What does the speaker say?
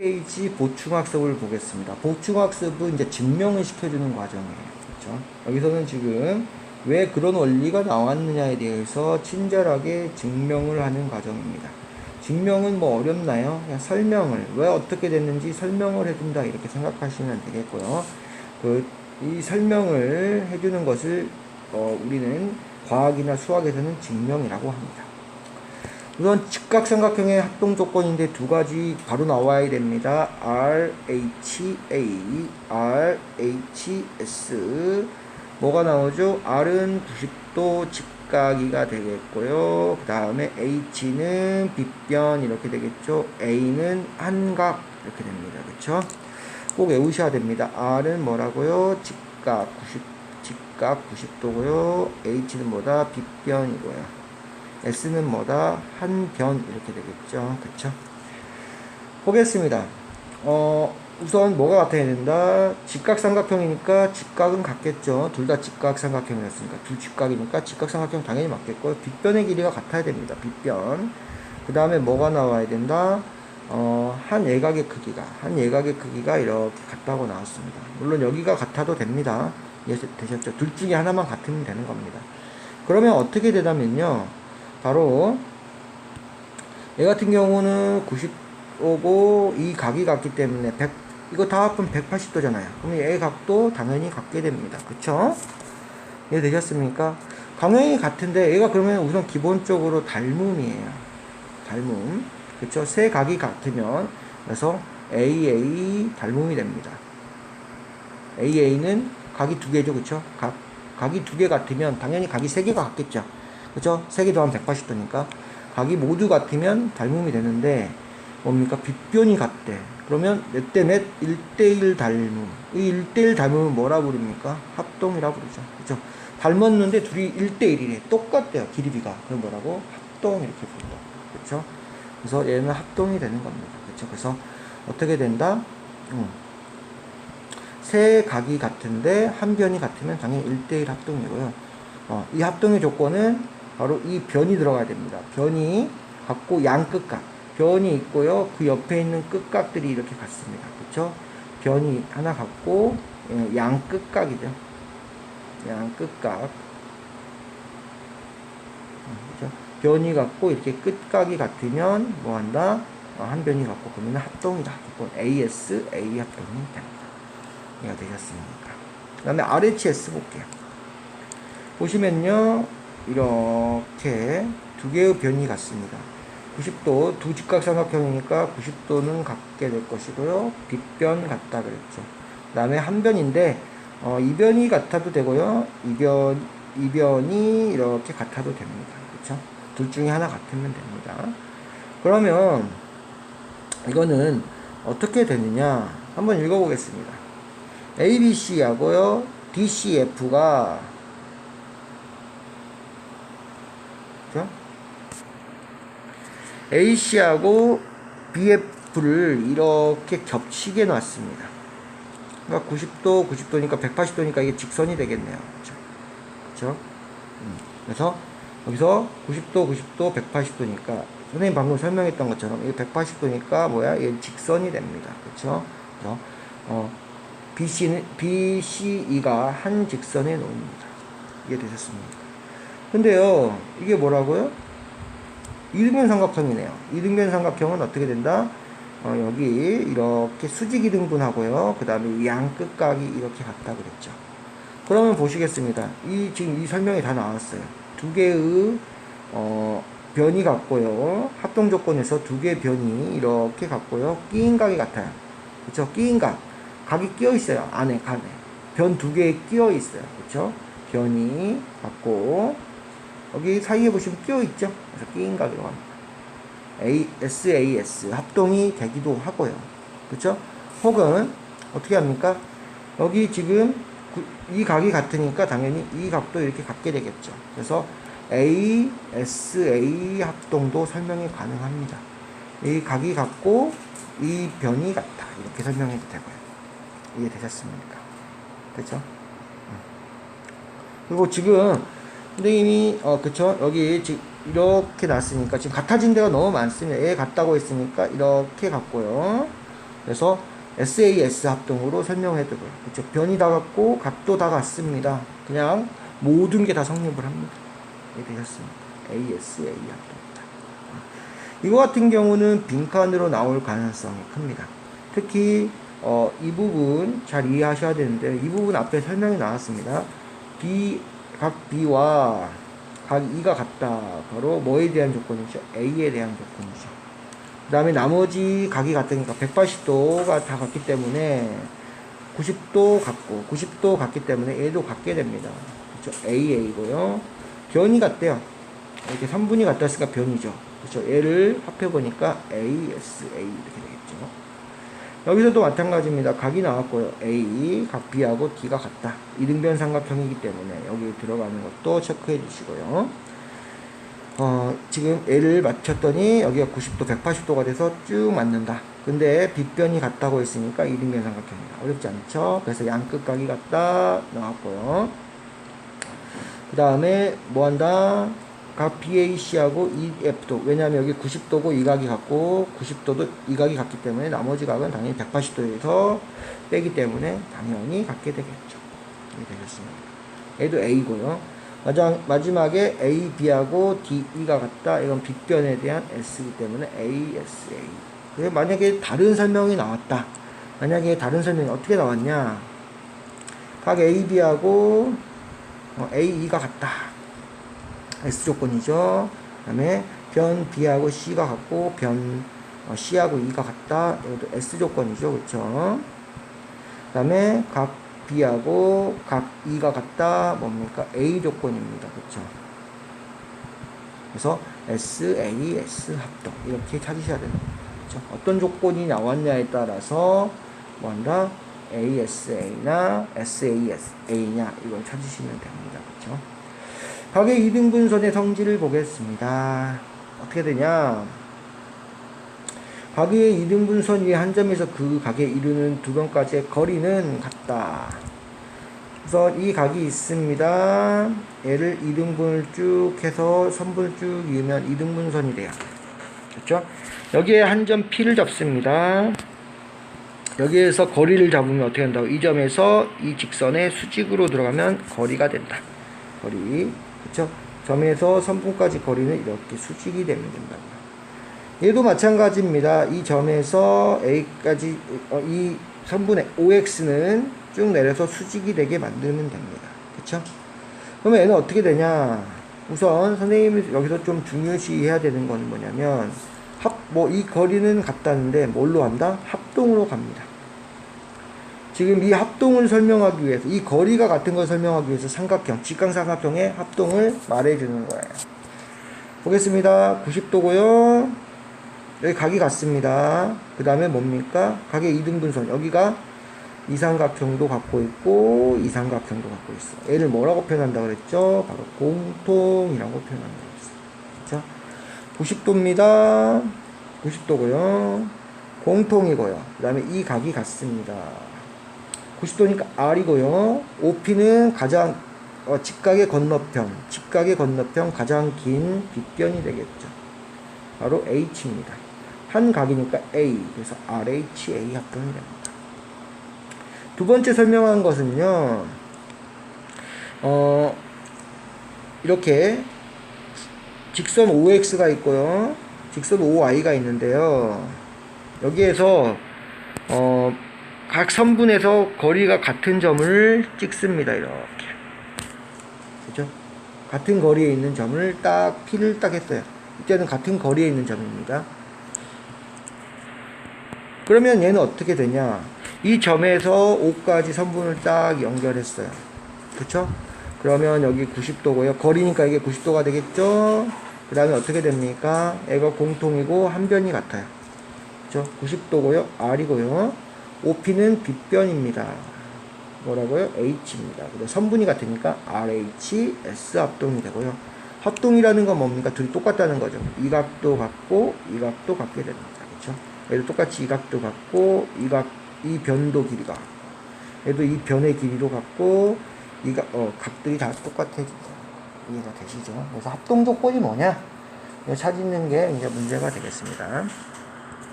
페이지 보충학습을 보겠습니다. 보충학습은 이제 증명을 시켜주는 과정이에요. 그렇죠? 여기서는 지금 왜 그런 원리가 나왔느냐에 대해서 친절하게 증명을 하는 과정입니다. 증명은 뭐 어렵나요? 그냥 설명을, 왜 어떻게 됐는지 설명을 해준다, 이렇게 생각하시면 되겠고요. 이 설명을 해주는 것을 우리는 과학이나 수학에서는 증명이라고 합니다. 우선 직각삼각형의 합동 조건인데 두 가지 바로 나와야 됩니다. RHA, RHS. 뭐가 나오죠? R은 90도 직각이가 되겠고요. 그 다음에 H는 빗변 이렇게 되겠죠. A는 한각 이렇게 됩니다. 그쵸? 꼭 외우셔야 됩니다. R은 뭐라고요? 직각 90도고요. H는 뭐다? 빗변이고요. S는 뭐다? 한 변 이렇게 되겠죠. 그쵸? 보겠습니다. 우선 뭐가 같아야 된다? 직각삼각형이니까 직각은 같겠죠. 둘 다 직각삼각형이었으니까 두 직각이니까 직각삼각형 당연히 맞겠고, 빗변의 길이가 같아야 됩니다. 빗변. 그 다음에 뭐가 나와야 된다? 한 예각의 크기가 이렇게 같다고 나왔습니다. 물론 여기가 같아도 됩니다. 이해되셨죠? 둘 중에 하나만 같으면 되는 겁니다. 그러면 어떻게 되냐면요, 바로 얘 같은 경우는 90도고 이 각이 같기 때문에 이거 다 합하면 180도잖아요. 그럼 얘 각도 당연히 같게 됩니다. 그쵸? 이해되셨습니까? 방향이 같은데 얘가 그러면 우선 기본적으로 닮음이에요. 닮음. 그쵸? 세 각이 같으면 그래서 AA 닮음이 됩니다. AA는 각이 두 개죠. 그쵸? 각이 두 개 같으면 당연히 각이 세 개가 같겠죠. 그죠? 3개 더하면 180도니까 각이 모두 같으면 닮음이 되는데 뭡니까? 빗변이 같대. 그러면 몇 대 몇? 1대1 닮음. 이 1대1 닮음은 뭐라 부릅니까? 합동이라 부르죠. 그죠? 닮았는데 둘이 1대1이래. 똑같대요. 길이비가. 그럼 뭐라고? 합동 이렇게 부른다. 그쵸? 그래서 얘는 합동이 되는 겁니다. 그쵸? 그래서 어떻게 된다? 세 각이 같은데 한 변이 같으면 당연히 1대1 합동이고요. 이 합동의 조건은 바로 이 변이 들어가야 됩니다. 변이 같고 양끝각. 변이 있고요. 그 옆에 있는 끝각들이 이렇게 같습니다. 그쵸? 변이 하나 같고, 양끝각이죠. 양끝각. 그쵸? 변이 같고, 이렇게 끝각이 같으면 뭐 한다? 한 변이 같고, 그러면 합동이다. AS, A 합동이 됩니다. 이해가 되셨습니까? 그 다음에 RHS 볼게요. 보시면요, 이렇게 두 개의 변이 같습니다. 90도, 두 직각삼각형이니까 90도는 같게 될 것이고요. 빗변 같다 그랬죠. 그 다음에 한 변인데, 이 변이 같아도 되고요. 이 변이 이렇게 같아도 됩니다. 그쵸? 둘 중에 하나 같으면 됩니다. 그러면 이거는 어떻게 되느냐? 한번 읽어보겠습니다. ABC하고요, DCF가 AC하고 BF를 이렇게 겹치게 놨습니다. 그러니까 90도니까 180도니까 이게 직선이 되겠네요. 그렇죠? 그래서 여기서 90도, 180도니까 선생님 방금 설명했던 것처럼 이게 180도니까 뭐야? 이게 직선이 됩니다. 그렇죠? 그래서 BCE가 한 직선에 놓입니다. 이해되셨습니까? 근데요, 이게 뭐라고요? 이등변 삼각형이네요. 이등변 삼각형은 어떻게 된다? 여기 이렇게 수직 이등분하고요. 그 다음에 양끝각이 이렇게 같다 그랬죠. 그러면 보시겠습니다. 지금 이 설명이 다 나왔어요. 두 개의 변이 같고요. 합동 조건에서 두 개의 변이 이렇게 같고요. 끼인 각이 같아요. 그렇죠? 끼인 각. 각이 끼어 있어요. 안에 간에. 변 두 개에 끼어 있어요. 그렇죠? 변이 같고 여기 사이에 보시면 끼어 있죠. 그래서 끼인 각이라고 합니다. SAS 합동이 되기도 하고요. 그렇죠? 혹은 어떻게 합니까? 여기 지금 이 각이 같으니까 당연히 이 각도 이렇게 같게 되겠죠. 그래서 ASA 합동도 설명이 가능합니다. 이 각이 같고 이 변이 같다. 이렇게 설명해도 되고요. 이해되셨습니까? 그렇죠? 그리고 지금 선생님이 그쵸, 여기 지금 이렇게 놨으니까 지금 같아진 데가 너무 많습니다. 얘 같다고 했으니까 이렇게 같고요. 그래서 SAS 합동으로 설명해드려요. 그렇죠? 변이 다 같고 각도 다 같습니다. 그냥 모든 게 다 성립을 합니다. 이렇게 되셨습니다. ASA 합동입니다. 이거 같은 경우는 빈칸으로 나올 가능성이 큽니다. 특히 이 부분 잘 이해하셔야 되는데 이 부분 앞에 설명이 나왔습니다. 각 B와 각 E가 같다. 바로 뭐에 대한 조건이죠? A에 대한 조건이죠. 그 다음에 나머지 각이 같으니까 180도가 다 같기 때문에 90도 같고 90도 같기 때문에 얘도 같게 됩니다. 그렇죠? AA고요. 변이 같대요. 이렇게 3분이 같았으니까 변이죠. 그렇죠? 얘를 합해보니까 ASA 이렇게 되겠죠. 여기서도 마찬가지입니다. 각이 나왔고요. A, 각 B하고 D가 같다. 이등변 삼각형이기 때문에 여기 들어가는 것도 체크해 주시고요. 지금 L을 맞췄더니 여기가 90도, 180도가 돼서 쭉 맞는다. 근데 빗변이 같다고 했으니까 이등변 삼각형이다. 어렵지 않죠? 그래서 양끝 각이 같다 나왔고요. 그 다음에 뭐 한다? 각 BAC하고 EF도. 왜냐하면 여기 90도고 이 각이 같고 90도도 이 각이 같기 때문에 나머지 각은 당연히 180도에서 빼기 때문에 당연히 같게 되겠죠. 이렇게 되겠습니다. 얘도 A고요. 마지막에 A, B하고 D, E가 같다. 이건 빗변에 대한 S이기 때문에 ASA. 그래서 만약에 다른 설명이 나왔다. 만약에 다른 설명이 어떻게 나왔냐? 각 A, B하고 A, E가 같다. S 조건이죠. 그 다음에 변 B하고 C가 같고 변 C하고 E가 같다. 이것도 S 조건이죠. 그렇죠? 그 다음에 각 B하고 각 E가 같다. 뭡니까? A 조건입니다. 그렇죠? 그래서 SAS 합동 이렇게 찾으셔야 됩니다. 그렇죠? 어떤 조건이 나왔냐에 따라서 뭔가 ASA나 SASA냐 이걸 찾으시면 됩니다. 그렇죠? 각의 이등분선의 성질을 보겠습니다. 어떻게 되냐? 각의 이등분선 위에 한 점에서 그 각에 이르는 두 변까지의 거리는 같다. 그래서 이 각이 있습니다. 얘를 이등분을 쭉 해서 선분을 쭉 이으면 이등분선이 돼요. 그렇죠? 여기에 한 점 P를 잡습니다. 여기에서 거리를 잡으면 어떻게 한다고? 이 점에서 이 직선의 수직으로 들어가면 거리가 된다. 거리. 그렇죠? 점에서 선분까지 거리는 이렇게 수직이 되면 된다고요. 얘도 마찬가지입니다. 이 점에서 A까지 이 선분의 OX는 쭉 내려서 수직이 되게 만들면 됩니다. 그렇죠? 그러면 얘는 어떻게 되냐? 우선 선생님이 여기서 좀 중요시 해야 되는 건 뭐냐면 이 거리는 같다는데 뭘로 한다? 합동으로 갑니다. 지금 이 합동을 설명하기 위해서 이 거리가 같은 걸 설명하기 위해서 삼각형, 직각삼각형의 합동을 말해주는 거예요. 보겠습니다. 90도고요. 여기 각이 같습니다. 그 다음에 뭡니까? 각의 이등분선. 여기가 이 삼각형도 갖고 있고 이 삼각형도 갖고 있어. 얘를 뭐라고 표현한다 그랬죠? 바로 공통이라고 표현한다 그랬어요. 그렇죠? 90도입니다. 90도고요. 공통이고요. 그 다음에 이 각이 같습니다. 90도니까 R이고요. OP는 가장 직각의 건너편 가장 긴 빗변이 되겠죠. 바로 H입니다. 한 각이니까 A. 그래서 RHA 합동이 됩니다. 두 번째 설명한 것은요. 이렇게 직선 OX가 있고요. 직선 OY가 있는데요. 여기에서 각 선분에서 거리가 같은 점을 찍습니다. 이렇게. 그죠? 같은 거리에 있는 점을 딱 P를 딱 했어요. 이때는 같은 거리에 있는 점입니다. 그러면 얘는 어떻게 되냐? 이 점에서 O까지 선분을 딱 연결했어요. 그쵸? 그러면 여기 90도고요. 거리니까 이게 90도가 되겠죠? 그 다음에 어떻게 됩니까? 얘가 공통이고 한 변이 같아요. 그쵸? 90도고요. R이고요. OP는 빗변입니다. 뭐라고요? H입니다. 그리고 선분이 같으니까 RH, S 합동이 되고요. 합동이라는 건 뭡니까? 둘이 똑같다는 거죠. 이 각도 같고 이 각도 같게 됩니다. 그렇죠? 얘도 똑같이 이 각도 같고 이 변도 길이가 얘도 이 변의 길이도 같고 각들이 다 똑같아진다. 이해가 되시죠? 그래서 합동 조건이 뭐냐? 찾는 게 이제 문제가 되겠습니다.